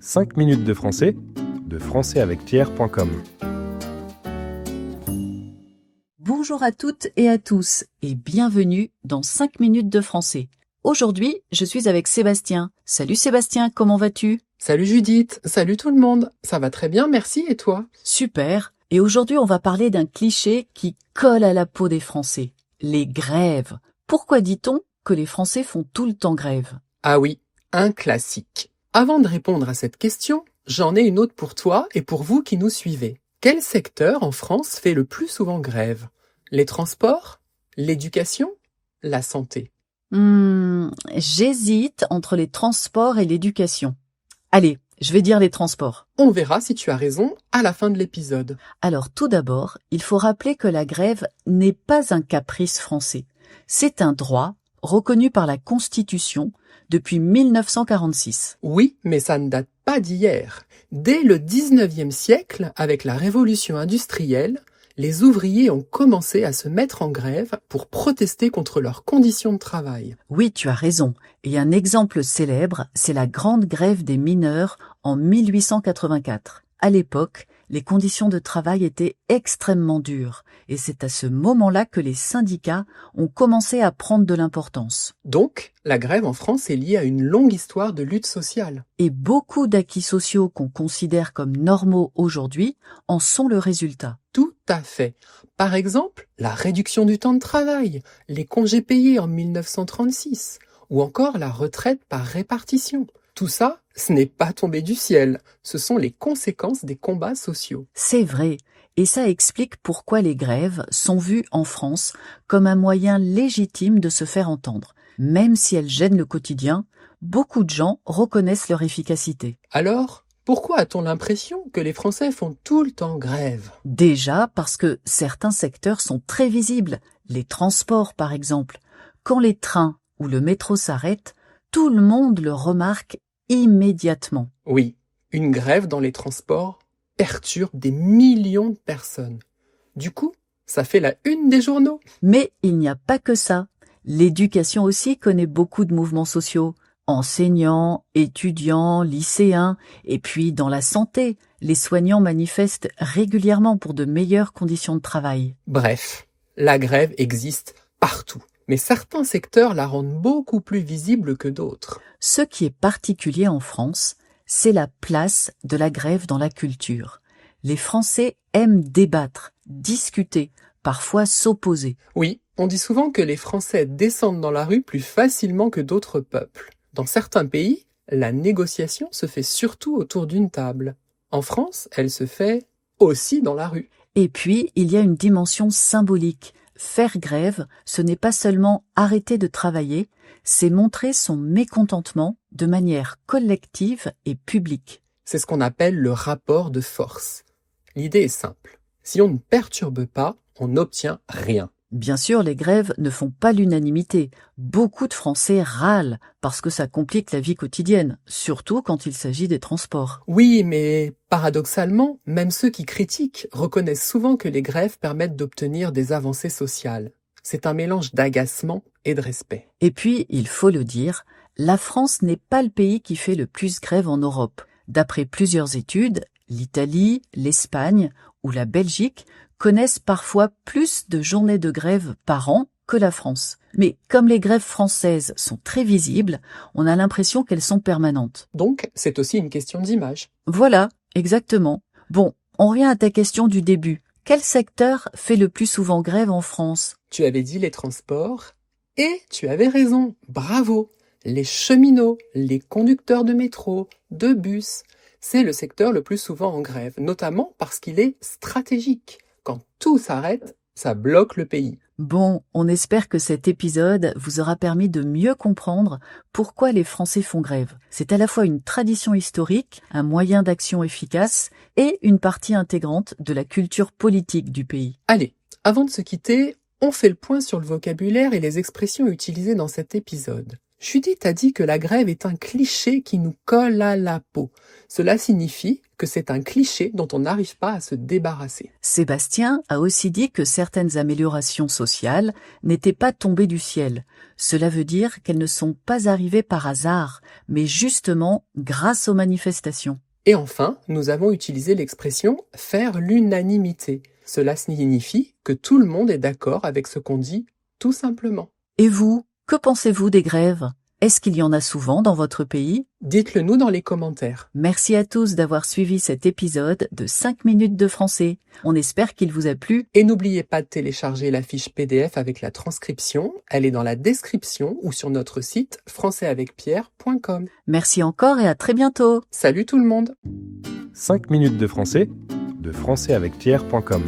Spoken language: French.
5 minutes de français, de françaisavecpierre.com. Bonjour à toutes et à tous et bienvenue dans 5 minutes de français. Aujourd'hui, je suis avec Sébastien. Salut Sébastien, comment vas-tu ? Salut Judith, salut tout le monde. Ça va très bien, merci, et toi ? Super. Et aujourd'hui, on va parler d'un cliché qui colle à la peau des Français. Les grèves. Pourquoi dit-on que les Français font tout le temps grève ? Ah oui, un classique. Avant de répondre à cette question, j'en ai une autre pour toi et pour vous qui nous suivez. Quel secteur en France fait le plus souvent grève ? Les transports ? L'éducation ? La santé ? J'hésite entre les transports et l'éducation. Allez, je vais dire les transports. On verra si tu as raison à la fin de l'épisode. Alors tout d'abord, il faut rappeler que la grève n'est pas un caprice français. C'est un droit reconnu par la Constitution depuis 1946. Oui, mais ça ne date pas d'hier. Dès le 19e siècle, avec la révolution industrielle, les ouvriers ont commencé à se mettre en grève pour protester contre leurs conditions de travail. Oui, tu as raison. Et un exemple célèbre, c'est la grande grève des mineurs en 1884. À l'époque, les conditions de travail étaient extrêmement dures. Et c'est à ce moment-là que les syndicats ont commencé à prendre de l'importance. Donc, la grève en France est liée à une longue histoire de lutte sociale. Et beaucoup d'acquis sociaux qu'on considère comme normaux aujourd'hui en sont le résultat. Tout à fait. Par exemple, la réduction du temps de travail, les congés payés en 1936, ou encore la retraite par répartition. Tout ça, ce n'est pas tombé du ciel, ce sont les conséquences des combats sociaux. C'est vrai, et ça explique pourquoi les grèves sont vues en France comme un moyen légitime de se faire entendre. Même si elles gênent le quotidien, beaucoup de gens reconnaissent leur efficacité. Alors, pourquoi a-t-on l'impression que les Français font tout le temps grève ? Déjà parce que certains secteurs sont très visibles, les transports par exemple. Quand les trains ou le métro s'arrêtent, tout le monde le remarque immédiatement. Oui, une grève dans les transports perturbe des millions de personnes. Du coup, ça fait la une des journaux. Mais il n'y a pas que ça. L'éducation aussi connaît beaucoup de mouvements sociaux. Enseignants, étudiants, lycéens, et puis dans la santé, les soignants manifestent régulièrement pour de meilleures conditions de travail. Bref, la grève existe partout. Mais certains secteurs la rendent beaucoup plus visible que d'autres. Ce qui est particulier en France, c'est la place de la grève dans la culture. Les Français aiment débattre, discuter, parfois s'opposer. Oui, on dit souvent que les Français descendent dans la rue plus facilement que d'autres peuples. Dans certains pays, la négociation se fait surtout autour d'une table. En France, elle se fait aussi dans la rue. Et puis, il y a une dimension symbolique. Faire grève, ce n'est pas seulement arrêter de travailler, c'est montrer son mécontentement de manière collective et publique. C'est ce qu'on appelle le rapport de force. L'idée est simple. Si on ne perturbe pas, on n'obtient rien. Bien sûr, les grèves ne font pas l'unanimité. Beaucoup de Français râlent parce que ça complique la vie quotidienne, surtout quand il s'agit des transports. Oui, mais paradoxalement, même ceux qui critiquent reconnaissent souvent que les grèves permettent d'obtenir des avancées sociales. C'est un mélange d'agacement et de respect. Et puis, il faut le dire, la France n'est pas le pays qui fait le plus grève en Europe. D'après plusieurs études, l'Italie, l'Espagne ou la Belgique connaissent parfois plus de journées de grève par an que la France. Mais comme les grèves françaises sont très visibles, on a l'impression qu'elles sont permanentes. Donc, c'est aussi une question d'image. Voilà, exactement. Bon, on revient à ta question du début. Quel secteur fait le plus souvent grève en France ? Tu avais dit les transports, et tu avais raison, bravo. Les cheminots, les conducteurs de métro, de bus, c'est le secteur le plus souvent en grève, notamment parce qu'il est stratégique. Quand tout s'arrête, ça bloque le pays. Bon, on espère que cet épisode vous aura permis de mieux comprendre pourquoi les Français font grève. C'est à la fois une tradition historique, un moyen d'action efficace et une partie intégrante de la culture politique du pays. Allez, avant de se quitter, on fait le point sur le vocabulaire et les expressions utilisées dans cet épisode. Judith a dit que la grève est un cliché qui nous colle à la peau. Cela signifie que c'est un cliché dont on n'arrive pas à se débarrasser. Sébastien a aussi dit que certaines améliorations sociales n'étaient pas tombées du ciel. Cela veut dire qu'elles ne sont pas arrivées par hasard, mais justement grâce aux manifestations. Et enfin, nous avons utilisé l'expression « faire l'unanimité ». Cela signifie que tout le monde est d'accord avec ce qu'on dit, tout simplement. Et vous, que pensez-vous des grèves ? Est-ce qu'il y en a souvent dans votre pays ? Dites-le nous dans les commentaires. Merci à tous d'avoir suivi cet épisode de 5 minutes de français. On espère qu'il vous a plu. Et n'oubliez pas de télécharger la fiche PDF avec la transcription. Elle est dans la description ou sur notre site françaisavecpierre.com. Merci encore et à très bientôt. Salut tout le monde! 5 minutes de français, de françaisavecpierre.com.